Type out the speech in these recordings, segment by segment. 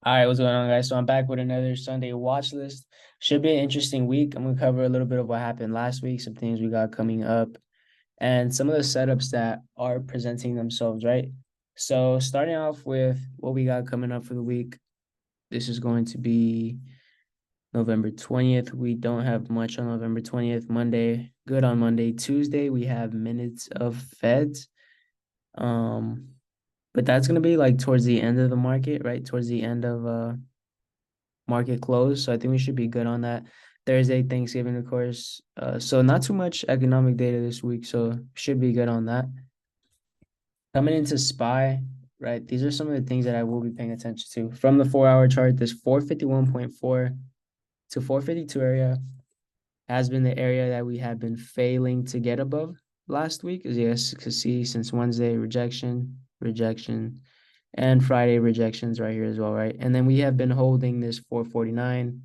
All right, what's going on, guys? So I'm back with another Sunday watch list. Should be an interesting week. I'm gonna cover a little bit of what happened last week, some things we got coming up, and some of the setups that are presenting themselves, right? So starting off with what we got coming up for the week. This is going to be November 20th. We don't have much on November 20th. Monday, good on Monday. Tuesday, we have minutes of Feds. Um, but that's gonna be like towards the end of the market, right? Towards the end of market close. So I think we should be good on that. Thursday, Thanksgiving, of course. So not too much economic data this week, so should be good on that. Coming into SPY, right? These are some of the things that I will be paying attention to. From the 4 hour chart, this 451.4 to 452 area has been the area that we have been failing to get above last week. As you guys can see, since Wednesday, rejection, rejection, and Friday rejections right here as well, right? And then we have been holding this 449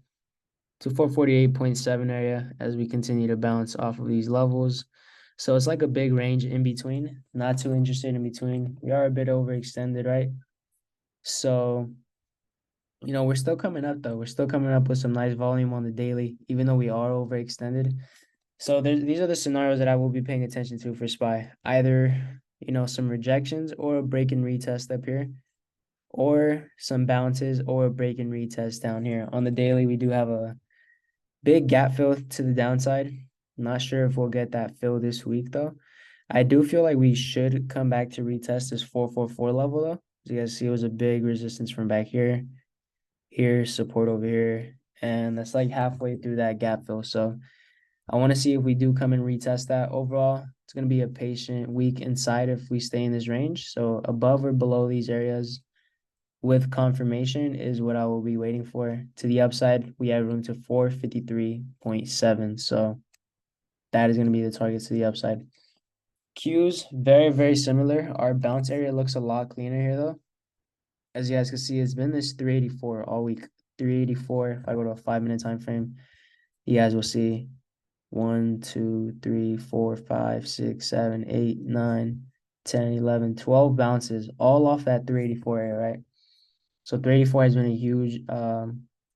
to 448.7 area as we continue to bounce off of these levels. So it's like a big range in between. Not too interested in between. We are a bit overextended, right? So, we're still coming up though. We're still coming up with some nice volume on the daily, even though we are overextended. So these are the scenarios that I will be paying attention to for SPY. Either, some rejections or a break and retest up here, or some bounces or a break and retest down here. On the daily, we do have a big gap fill to the downside. Not sure if we'll get that fill this week though. I do feel like we should come back to retest this 444 level though. As you guys see, it was a big resistance from back here, support over here, and that's like halfway through that gap fill. So I want to see if we do come and retest that. Overall, it's going to be a patient week inside if we stay in this range. So above or below these areas with confirmation is what I will be waiting for. To the upside, we have room to 453.7. So that is going to be the target to the upside. Qs, very, very similar. Our bounce area looks a lot cleaner here, though. As you guys can see, it's been this 384 all week. 384. If I go to a 5 minute time frame, you guys will see 1, 2, 3, 4, 5, 6, 7, 8, 9, 10, 11, 12 bounces, all off that 384 area, right? So 384 has been a huge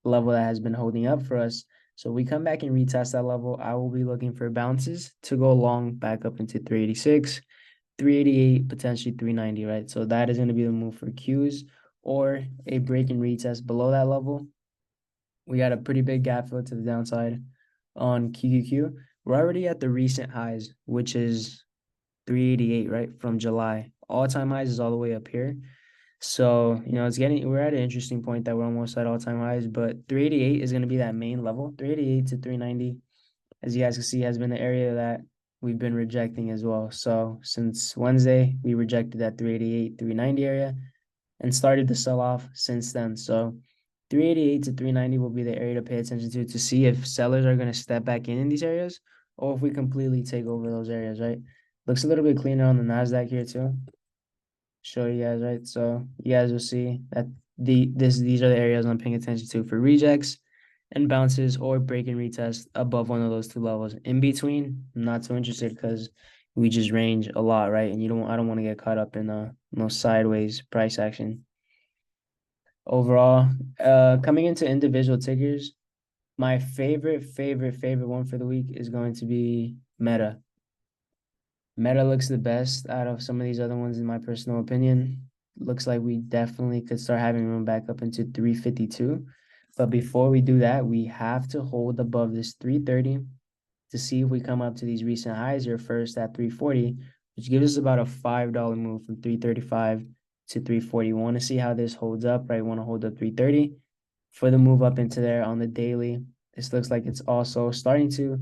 level that has been holding up for us. So we come back and retest that level. I will be looking for bounces to go long back up into 386, 388, potentially 390, right? So that is going to be the move for Qs or a break and retest below that level. We got a pretty big gap fill to the downside on QQQ. We're already at the recent highs, which is 388, right? From July. All-time highs is all the way up here. So, we're at an interesting point that we're almost at all-time highs, but 388 is going to be that main level. 388 to 390, as you guys can see, has been the area that we've been rejecting as well. So since Wednesday, we rejected that 388, 390 area and started to sell off since then. So 388 to 390 will be the area to pay attention to see if sellers are going to step back in these areas or if we completely take over those areas, right? Looks a little bit cleaner on the NASDAQ here too. Show you guys, right? So you guys will see that these are the areas I'm paying attention to for rejects and bounces or break and retest above one of those two levels. In between, I'm not too interested because we just range a lot, right? And I don't want to get caught up in no sideways price action. Overall, coming into individual tickers, my favorite one for the week is going to be Meta. Meta looks the best out of some of these other ones, in my personal opinion. Looks like we definitely could start having room back up into 352. But before we do that, we have to hold above this 330 to see if we come up to these recent highs here first at 340, which gives us about a $5 move from 335 to 340. We want to see how this holds up, right? We want to hold up 330 for the move up into there on the daily. This looks like it's also starting to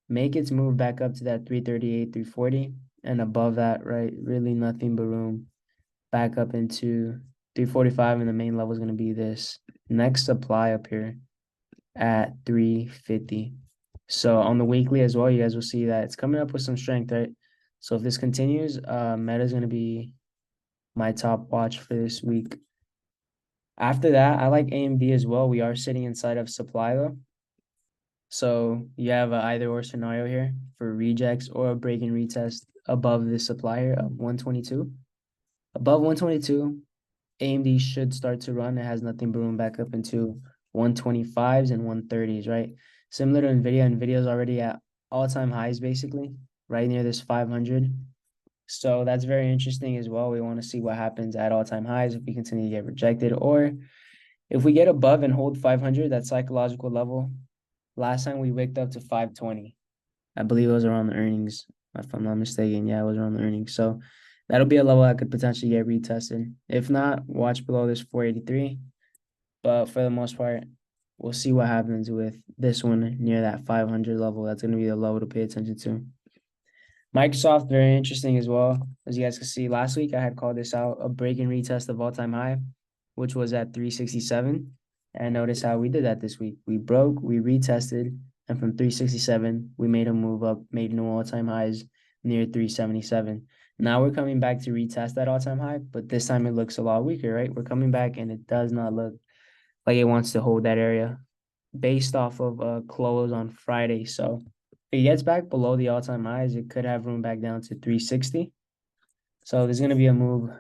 make its move back up to that 338, 340, and above that, right? Really nothing but room back up into 345, and the main level is going to be this next supply up here at 350. So on the weekly as well, you guys will see that it's coming up with some strength, right? So if this continues, Meta is going to be my top watch for this week. After that, I like AMD as well. We are sitting inside of supply though. So you have a either or scenario here for rejects or a break and retest above the supply here of 122. Above 122, AMD should start to run. It has nothing brewing back up into 125s and 130s, right? Similar to NVIDIA. NVIDIA's already at all-time highs, basically, right near this 500. So that's very interesting as well. We want to see what happens at all-time highs if we continue to get rejected, or if we get above and hold 500, that psychological level. Last time we wicked up to 520. I believe it was around the earnings, if I'm not mistaken. Yeah, it was around the earnings. So that'll be a level that could potentially get retested. If not, watch below this 483. But for the most part, we'll see what happens with this one near that 500 level. That's going to be the level to pay attention to. Microsoft, very interesting as well. As you guys can see, last week I had called this out, a break and retest of all-time high, which was at 367. And notice how we did that this week. We broke, we retested, and from 367, we made a move up, made new all-time highs near 377. Now we're coming back to retest that all-time high, but this time it looks a lot weaker, right? We're coming back and it does not look like it wants to hold that area based off of a close on Friday. So if it gets back below the all-time highs, it could have room back down to 360. So there's going to be a move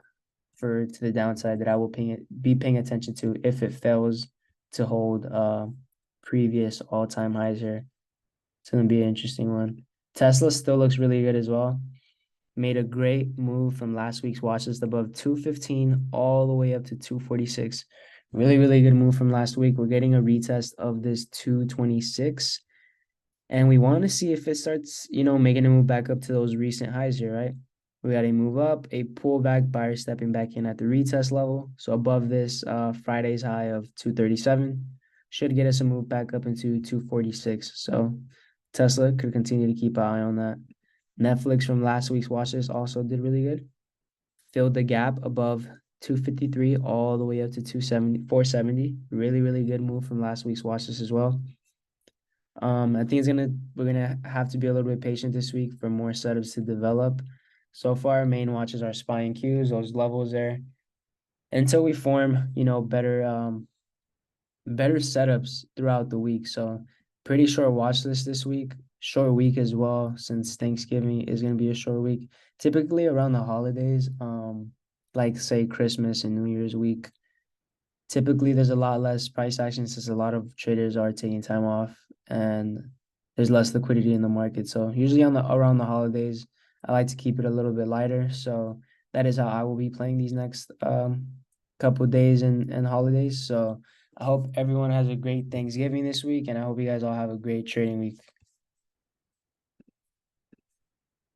to the downside that I will be paying attention to if it fails to hold previous all-time highs here. It's going to be an interesting one. Tesla still looks really good as well. Made a great move from last week's watch list above 215 all the way up to 246. Really, really good move from last week. We're getting a retest of this 226. And we want to see if it starts, making a move back up to those recent highs here, right? We got a move up, a pullback, buyer stepping back in at the retest level. So above this Friday's high of 237 should get us a move back up into 246. So Tesla could continue to keep an eye on that. Netflix from last week's watch list also did really good. Filled the gap above 253 all the way up to 470. Really, really good move from last week's watch list as well. I think we're gonna have to be a little bit patient this week for more setups to develop. So far, main watches are SPY and Qs, those levels there, until we form, better setups throughout the week. So pretty short watch list this week, short week as well, since Thanksgiving is gonna be a short week. Typically around the holidays, like say Christmas and New Year's week, typically there's a lot less price action since a lot of traders are taking time off and there's less liquidity in the market. So usually around the holidays, I like to keep it a little bit lighter. So that is how I will be playing these next couple of days and holidays. So I hope everyone has a great Thanksgiving this week, and I hope you guys all have a great trading week.